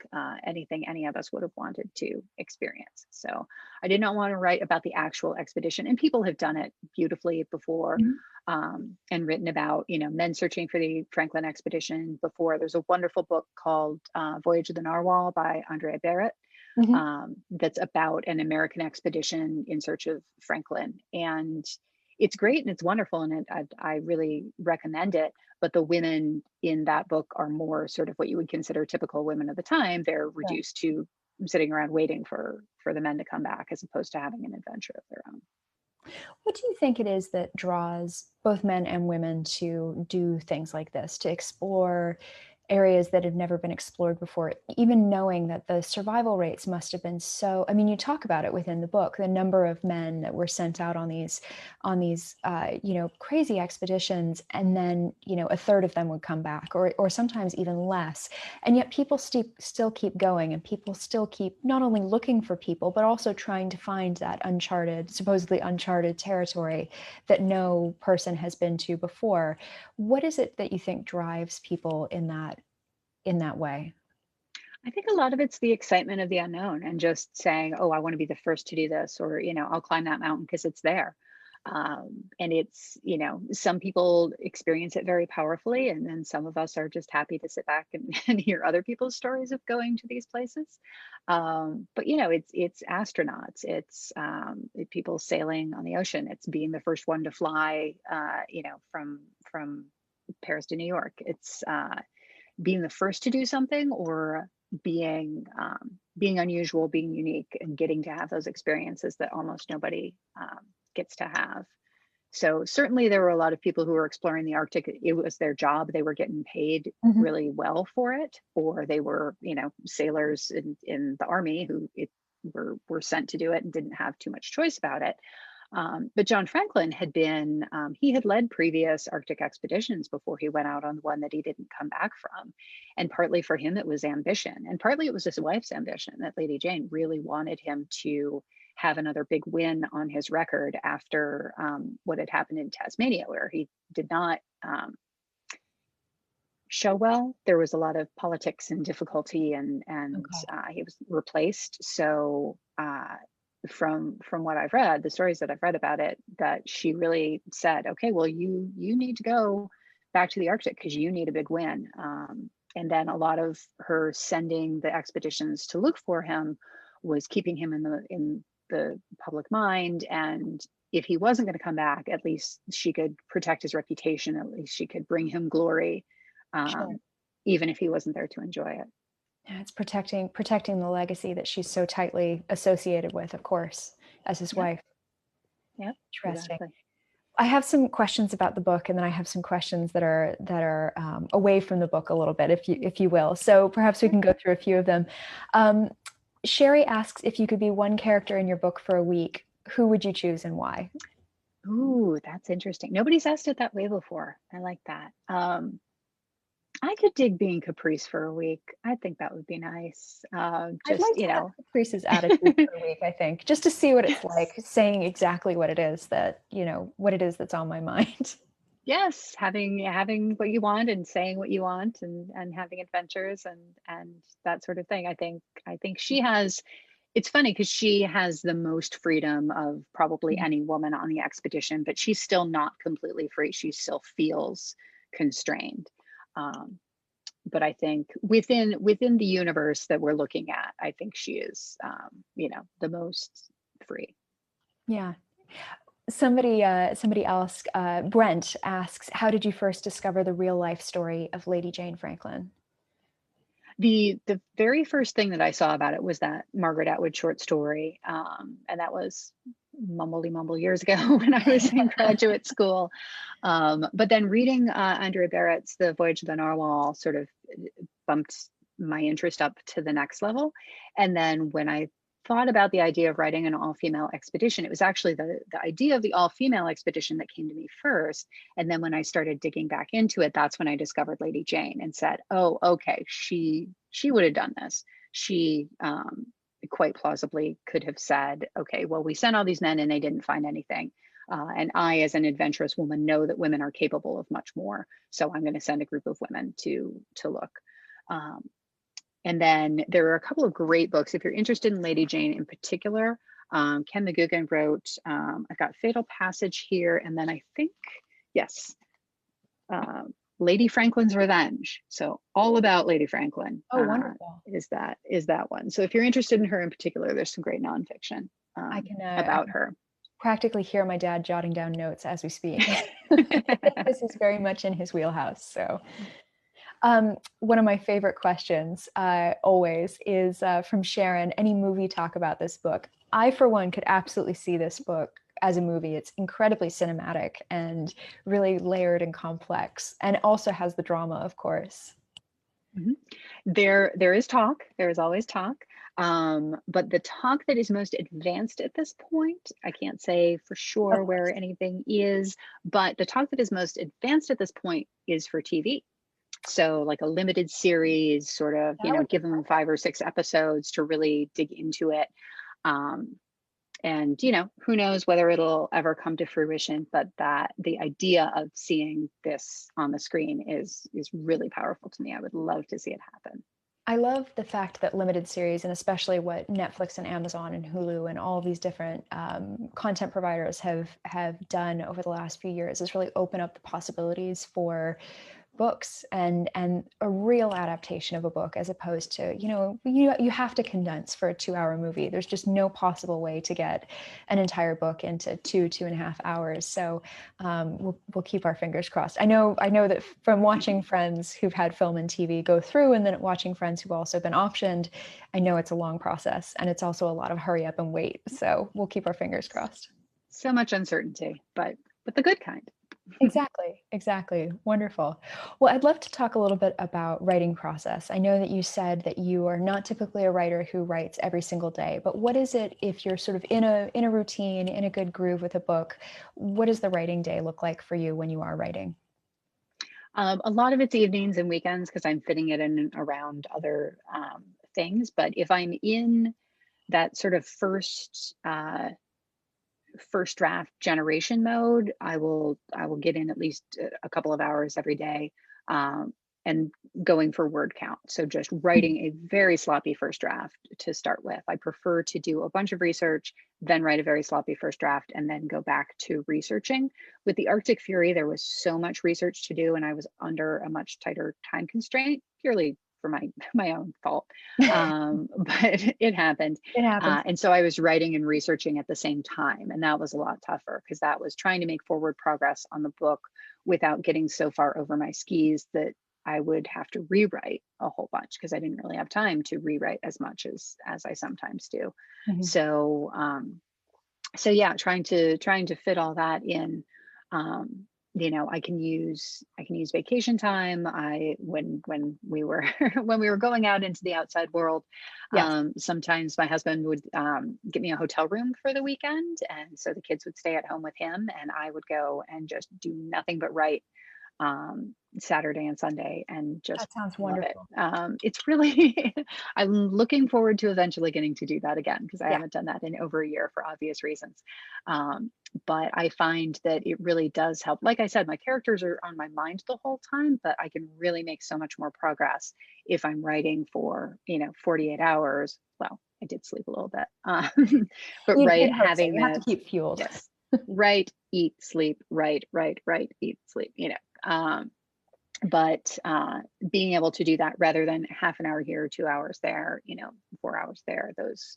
anything any of us would have wanted to experience. So I did not want to write about the actual expedition, and people have done it beautifully before. Mhm. And written about men searching for the Franklin expedition before. There's a wonderful book called Voyage of the Narwhal by Andrea Barrett, Mhm. that's about an American expedition in search of Franklin. And it's great and it's wonderful, and I really recommend it. But the women in that book are more sort of what you would consider typical women of the time. They're Yeah. reduced to sitting around waiting for the men to come back, as opposed to having an adventure of their own. What do you think it is that draws both men and women to do things like this, to explore areas that have never been explored before, even knowing that the survival rates must have been so, I mean, you talk about it within the book, the number of men that were sent out on these crazy expeditions, and then, a third of them would come back, or sometimes even less. And yet people still keep going, and people still keep not only looking for people, but also trying to find that supposedly uncharted territory that no person has been to before. What is it that you think drives people in that way? I think a lot of it's the excitement of the unknown and just saying, "Oh, I want to be the first to do this," or "I'll climb that mountain because it's there." And it's, some people experience it very powerfully, and then some of us are just happy to sit back and, and hear other people's stories of going to these places. But it's astronauts, it's people sailing on the ocean, it's being the first one to fly, from Paris to New York. It's being the first to do something, or being unusual, being unique, and getting to have those experiences that almost nobody gets to have. So certainly there were a lot of people who were exploring the Arctic. It was their job. They were getting paid Mhm. really well for it, or they were, sailors in the army who were sent to do it and didn't have too much choice about it. But John Franklin he had led previous Arctic expeditions before he went out on the one that he didn't come back from. And partly for him, it was ambition. And partly it was his wife's ambition, that Lady Jane really wanted him to have another big win on his record after what had happened in Tasmania, where he did not show well. There was a lot of politics and difficulty, and Okay. he was replaced. So from what I've read, the stories that I've read about it, that she really said, "Okay, well, you need to go back to the Arctic because you need a big win." And then a lot of her sending the expeditions to look for him was keeping him in the public mind. And if he wasn't going to come back, at least she could protect his reputation. At least she could bring him glory. Sure. Um, even if he wasn't there to enjoy it. Yeah, it's protecting the legacy that she's so tightly associated with, of course, as his Yep. wife. Yep. Interesting. Exactly. I have some questions about the book, and then I have some questions that are away from the book a little bit, if you will. So perhaps we Sure. can go through a few of them. Um, Sherry asks if you could be one character in your book for a week, who would you choose and why? Ooh, that's interesting. Nobody's asked it that way before. I like that. I could dig being Caprice for a week. I think that would be nice. I'd Just, like to have Caprice's attitude for a week, I think, just to see what it's like, yes, saying exactly what it is what it is that's on my mind. yes, having what you want and saying what you want and having adventures and that sort of thing. I think she has. It's funny because she has the most freedom of probably any woman on the expedition, but she's still not completely free. She still feels constrained. Um, but I think within the universe that we're looking at, I think she is, the most free. Yeah. Somebody else, Brent asks, how did you first discover the real life story of Lady Jane Franklin? The very first thing that I saw about it was that Margaret Atwood short story, and that was mumbly mumble years ago when I was in graduate school. But then reading Andrea Barrett's The Voyage of the Narwhal sort of bumped my interest up to the next level. And then when I thought about the idea of writing an all-female expedition, it was actually the idea of the all-female expedition that came to me first. And then when I started digging back into it, that's when I discovered Lady Jane and said, oh, okay, she would have done this. She quite plausibly could have said, okay, well, we sent all these men and they didn't find anything. And I, as an adventurous woman, know that women are capable of much more. So I'm going to send a group of women to look. Um, and then there are a couple of great books. If you're interested in Lady Jane in particular, Ken McGugan wrote, I've got Fatal Passage here, and then I think, yes, uh, Lady Franklin's Revenge. So all about Lady Franklin Oh, wonderful. is that one. So if you're interested in her in particular, there's some great nonfiction I about can her. practically hear my dad jotting down notes as we speak. I think this is very much in his wheelhouse. So, one of my favorite questions always is from Sharon. Any movie talk about this book? I, for one, could absolutely see this book as a movie. It's incredibly cinematic and really layered and complex, and also has the drama, of course. Mhm. There is talk. There is always talk. But the talk that is most advanced at this point, I can't say for Of sure course. where anything is, but the talk that is most advanced at this point is for TV. So like a limited series, sort of, That would be give them 5 or 6 episodes to really dig into it. Um, and who knows whether it'll ever come to fruition, but that the idea of seeing this on the screen is really powerful to me. I would love to see it happen. I love the fact that limited series, and especially what Netflix and Amazon and Hulu and all these different content providers have done over the last few years, is really open up the possibilities for books and a real adaptation of a book, as opposed to you have to condense for a 2 hour movie. There's just no possible way to get an entire book into 2.5 hours. So we'll keep our fingers crossed. I know that from watching friends who've had film and TV go through, and then watching friends who've also been optioned, I know it's a long process, and it's also a lot of hurry up and wait. So we'll keep our fingers crossed. So much uncertainty, but the good kind. Exactly, exactly. Wonderful. Well, I'd love to talk a little bit about writing process. I know that you said that you are not typically a writer who writes every single day, but what is it if you're sort of in a routine, in a good groove with a book? What does the writing day look like for you when you are writing? A lot of it's evenings and weekends because I'm fitting it in and around other things. But if I'm in that sort of first draft generation mode, I will get in at least a couple of hours every day, and going for word count. So just writing a very sloppy first draft to start with. I prefer to do a bunch of research, then write a very sloppy first draft, and then go back to researching. With the Arctic Fury, there was so much research to do, and I was under a much tighter time constraint, purely for my own fault. But it happened. It happens. And so I was writing and researching at the same time. And that was a lot tougher because that was trying to make forward progress on the book without getting so far over my skis that I would have to rewrite a whole bunch because I didn't really have time to rewrite as much as I sometimes do. Mhm. So so yeah, trying to fit all that in. I can use vacation time. I when we were when we were going out into the outside world, Yes. sometimes my husband would get me a hotel room for the weekend, and so the kids would stay at home with him, and I would go and just do nothing but write Saturday and Sunday and just That sounds love it. wonderful. It's really, I'm looking forward to eventually getting to do that again because I Yeah. haven't done that in over a year for obvious reasons. Um, but I find that it really does help. Like I said, my characters are on my mind the whole time, but I can really make so much more progress if I'm writing for, 48 hours. Well, I did sleep a little bit, but You'd hope so. having You have to that, keep fueled. yes, write, eat, sleep, write, eat, sleep, but being able to do that rather than half an hour here, 2 hours there, 4 hours there, those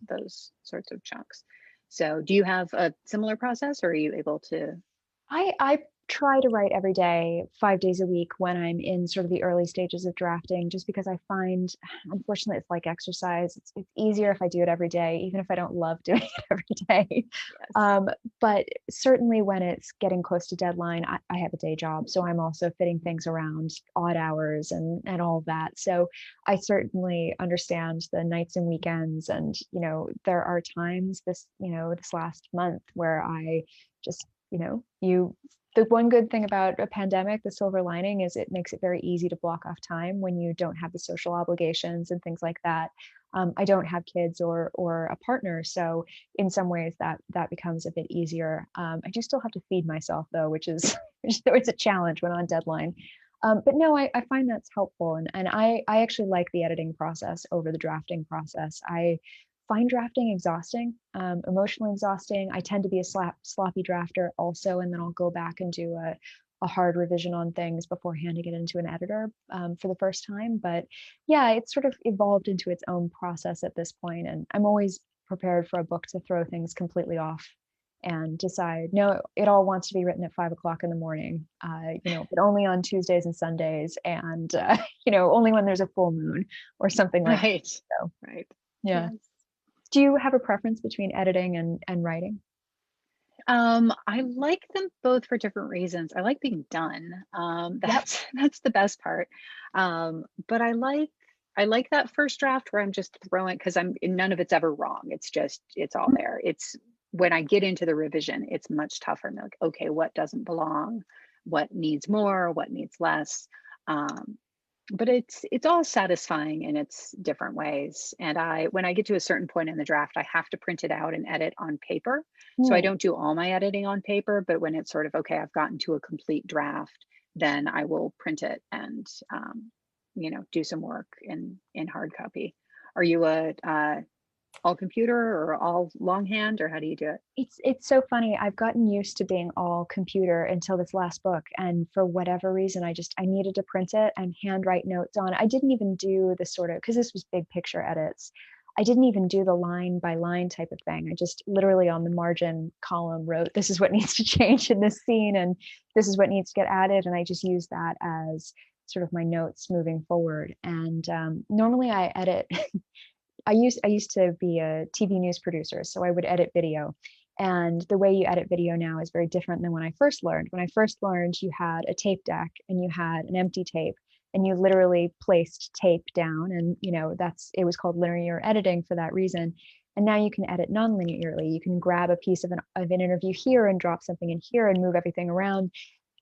sorts of chunks. So do you have a similar process, or are you able to? I try to write every day, 5 days a week when I'm in sort of the early stages of drafting, just because I find, unfortunately, it's like exercise. It's easier if I do it every day, even if I don't love doing it every day. Yes. Um, but certainly when it's getting close to deadline, I have a day job, so I'm also fitting things around odd hours and all of that. So I certainly understand the nights and weekends, and there are times this last month where I just the one good thing about a pandemic, the silver lining, is it makes it very easy to block off time when you don't have the social obligations and things like that. I don't have kids or a partner, so in some ways that becomes a bit easier. I do still have to feed myself though, which is which is always a challenge when on deadline. But no, I find that's helpful, and I actually like the editing process over the drafting process. I find drafting exhausting, emotionally exhausting. I tend to be a sloppy drafter also, and then I'll go back and do a hard revision on things before handing it into an editor for the first time. But yeah, it's sort of evolved into its own process at this point, and I'm always prepared for a book to throw things completely off and decide, no, it all wants to be written at 5 o'clock in the morning, but only on Tuesdays and Sundays, and only when there's a full moon or something like Right. that. So Right. yeah. Yes. Do you have a preference between editing and writing? I like them both for different reasons. I like being done. Yep. That's the best part. But I like that first draft where I'm just throwing, because none of it's ever wrong. It's all there. It's when I get into the revision, it's much tougher. I'm like, okay, what doesn't belong? What needs more? What needs less? Um, but it's all satisfying in its different ways. And when I get to a certain point in the draft, I have to print it out and edit on paper. So I Hmm. don't do all my editing on paper, but when it's sort of okay, I've gotten to a complete draft, then I will print it and do some work in hard copy. Are you a all computer or all longhand, or how do you do it? It's so funny. I've gotten used to being all computer until this last book, and for whatever reason, I needed to print it and handwrite notes on. I didn't even do the sort of, because this was big picture edits. I didn't even do the line by line type of thing. I just literally on the margin column wrote, this is what needs to change in this scene, and this is what needs to get added, and I just used that as sort of my notes moving forward. And normally I edit. I used to be a TV news producer, so I would edit video. And the way you edit video now is very different than when I first learned. When I first learned, you had a tape deck and you had an empty tape, and you literally placed tape down, and it was called linear editing for that reason. And now you can edit non-linearly. You can grab a piece of an interview here and drop something in here and move everything around.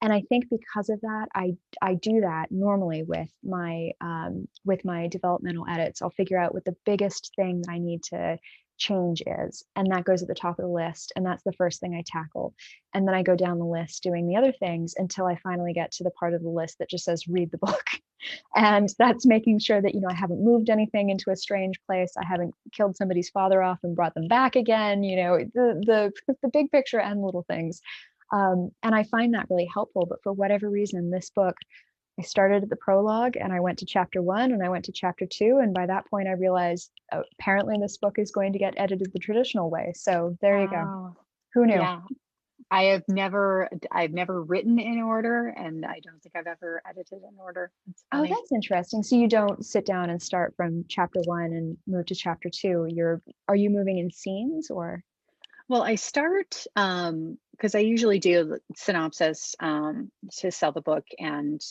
And I think because of that, I do that normally with my developmental edits. I'll figure out what the biggest thing that I need to change is, and that goes at the top of the list, and that's the first thing I tackle. And then I go down the list doing the other things until I finally get to the part of the list that just says read the book. And that's making sure that I haven't moved anything into a strange place, I haven't killed somebody's father off and brought them back again, the big picture and little things. And I find that really helpful. But for whatever reason, this book, I started at the prologue and I went to chapter 1 and I went to chapter 2. And by that point, I realized apparently this book is going to get edited the traditional way. So there you go. Oh, Who knew? yeah. I've never written in order, and I don't think I've ever edited in order. It's Oh, funny. that's interesting. So you don't sit down and start from chapter one and move to chapter two. Are you moving in scenes or? Well, I start because I usually do the synopsis to sell the book and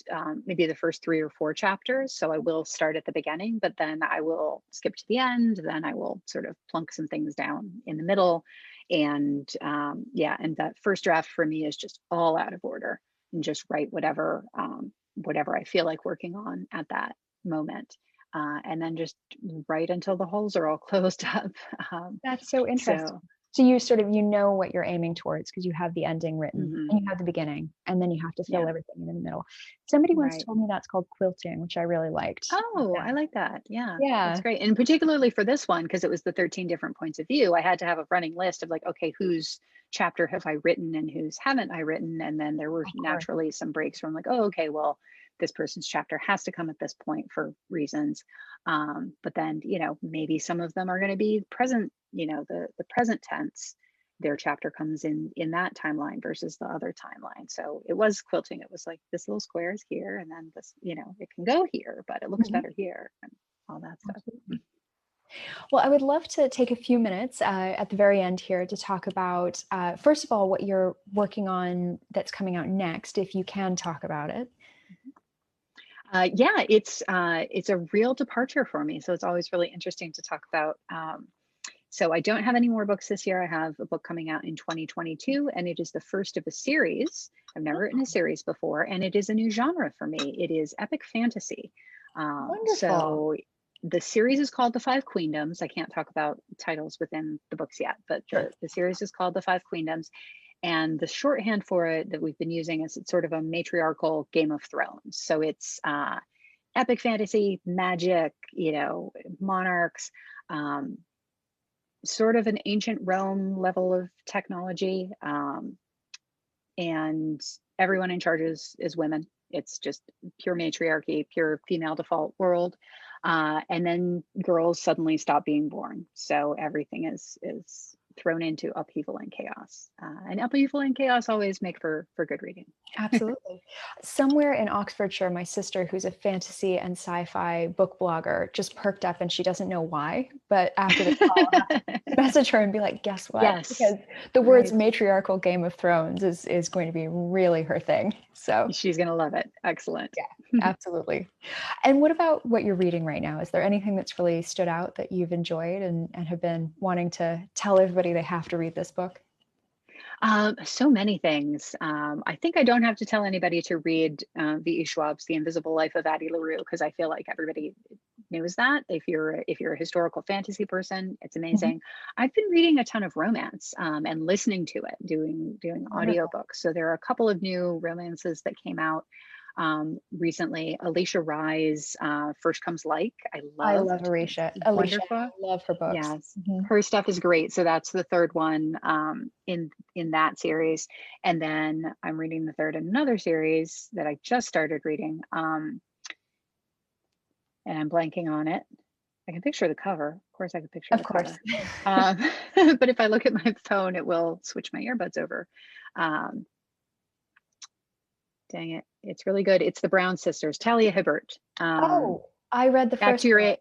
maybe the first 3 or 4 chapters. So I will start at the beginning, but then I will skip to the end. Then I will sort of plunk some things down in the middle. And yeah, and that first draft for me is just all out of order and just write whatever I feel like working on at that moment. And then just write until the holes are all closed up. Um, That's so interesting. so. So you sort of, you know what you're aiming towards because you have the ending written Mhm. and you have the beginning, and then you have to fill Yeah, everything in the middle. Somebody once right. told me that's called quilting, which I really liked. Oh, Yeah. I like that. Yeah, that's Yeah, great. And particularly for this one, because it was the 13 different points of view, I had to have a running list of like, okay, whose chapter have I written and whose haven't I written? And then there were of course. naturally some breaks from like, oh, okay, well, this person's chapter has to come at this point for reasons. But then, maybe some of them are going to be present, the present tense. Their chapter comes in that timeline versus the other timeline. So it was quilting. It was like this little square is here, and then this, it can go here, but it looks Mhm, better here, and all that stuff. absolutely. Well, I would love to take a few minutes at the very end here to talk about, first of all, what you're working on that's coming out next, if you can talk about it. Yeah, it's a real departure for me. So it's always really interesting to talk about. So I don't have any more books this year. I have a book coming out in 2022, and it is the first of a series. I've never written a Oh, series before, and it is a new genre for me. It is epic fantasy. wonderful. So the series is called The Five Queendoms. I can't talk about titles within the books yet, but Sure. the series is called The Five Queendoms. And the shorthand for it that we've been using is it's sort of a matriarchal Game of Thrones. So it's epic fantasy, magic, monarchs, um, sort of an ancient Rome level of technology. And everyone in charge is women. It's just pure matriarchy, pure female default world. And then girls suddenly stop being born. So everything is thrown into upheaval and chaos. And upheaval and chaos always make for good reading. Absolutely. Somewhere in Oxfordshire, my sister, who's a fantasy and sci-fi book blogger, just perked up and she doesn't know why. But after this call, I'll have to message her and be like, guess what? Yes, Because the words right. matriarchal Game of Thrones is going to be really her thing. So She's gonna love it. Excellent. yeah, absolutely. And what about what you're reading right now? Is there anything that's really stood out that you've enjoyed and have been wanting to tell everybody they have to read this book? So many things. I think I don't have to tell anybody to read V.E. Schwab's The Invisible Life of Addie LaRue because I feel like everybody knows that. If you're a historical fantasy person, it's Mhm. amazing. I've been reading a ton of romance and listening to it, doing Wonderful. audiobooks. So there are a couple of new romances that came out recently. Alicia Rye's First Comes Like, I I loved. love It's Alicia. Alicia, wonderful. I love her books. Yes, Mhm. her stuff is great. So that's the third one in that series, and then I'm reading the third in another series that I just started reading, and I'm blanking on it. I can picture the cover. Of course, I can picture Of the course. cover. Um, but if I look at my phone, it will switch my earbuds over. Um, Dang it, it's really good. It's the Brown sisters, Talia Hibbert. Oh, I read the Act first Your one.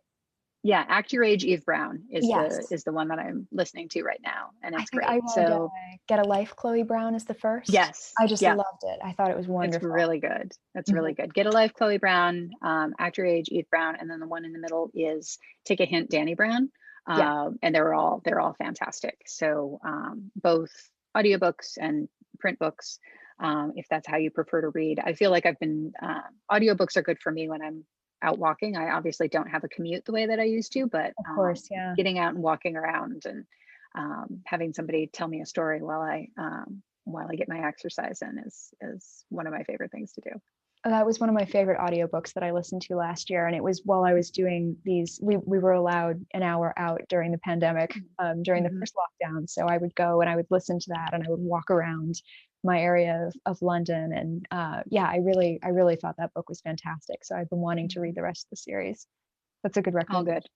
Yeah, Act Your Age, Eve Brown Yes. is the one that I'm listening to right now, and I it's think I great. read So Get a Life, Chloe Brown is the first. yes, I just yeah, loved it. I thought it was it's wonderful. really good. It's Mhm. really good. Get a Life, Chloe Brown, Act Your Age, Eve Brown, and then the one in the middle is Take a Hint, Danny Brown. Yeah. And they're all fantastic. So both audiobooks and print books, if that's how you prefer to read. I feel like I've been audiobooks are good for me when I'm out walking. I obviously don't have a commute the way that I used to, but Of course, yeah. getting out and walking around and having somebody tell me a story while I get my exercise in is one of my favorite things to do. That was one of my favorite audiobooks that I listened to last year. And it was while I was doing these, we were allowed an hour out during the pandemic, during the Mhm. first lockdown. So I would go and I would listen to that and I would walk around my area of London. And yeah, I really thought that book was fantastic. So I've been wanting to read Mhm. the rest of the series. That's a good All recommendation. good.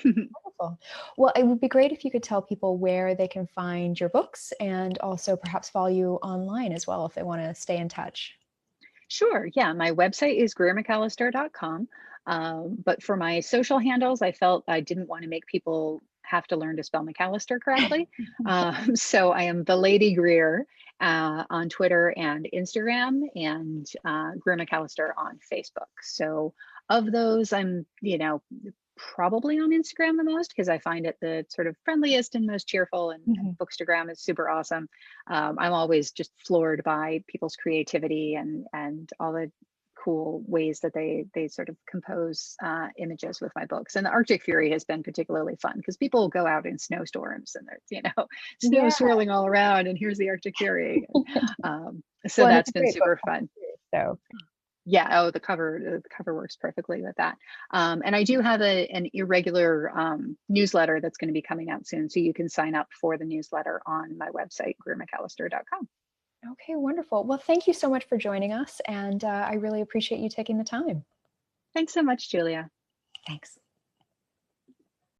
Wonderful. Well, it would be great if you could tell people where they can find your books and also perhaps follow you online as well if they want to stay in touch. Sure. Yeah. My website is greermacallister.com. But for my social handles, I felt I didn't want to make people have to learn to spell McAllister correctly. So I am the Lady Greer on Twitter and Instagram, and Greer Macallister on Facebook. So of those, I'm, probably on Instagram the most because I find it the sort of friendliest and most cheerful, and Mhm. Bookstagram is super awesome. I'm always just floored by people's creativity and all the cool ways that they sort of compose images with my books. And the Arctic Fury has been particularly fun because people go out in snowstorms and there's snow Yeah. swirling all around, and here's the Arctic Fury. So Well, and it's that's a been great book super fun. too. So, Yeah, oh, the cover works perfectly with that. And I do have an irregular newsletter that's going to be coming out soon, so you can sign up for the newsletter on my website, greermacallister.com. okay, wonderful. Well, thank you so much for joining us, and I really appreciate you taking the time. Thanks so much, Julia. Thanks.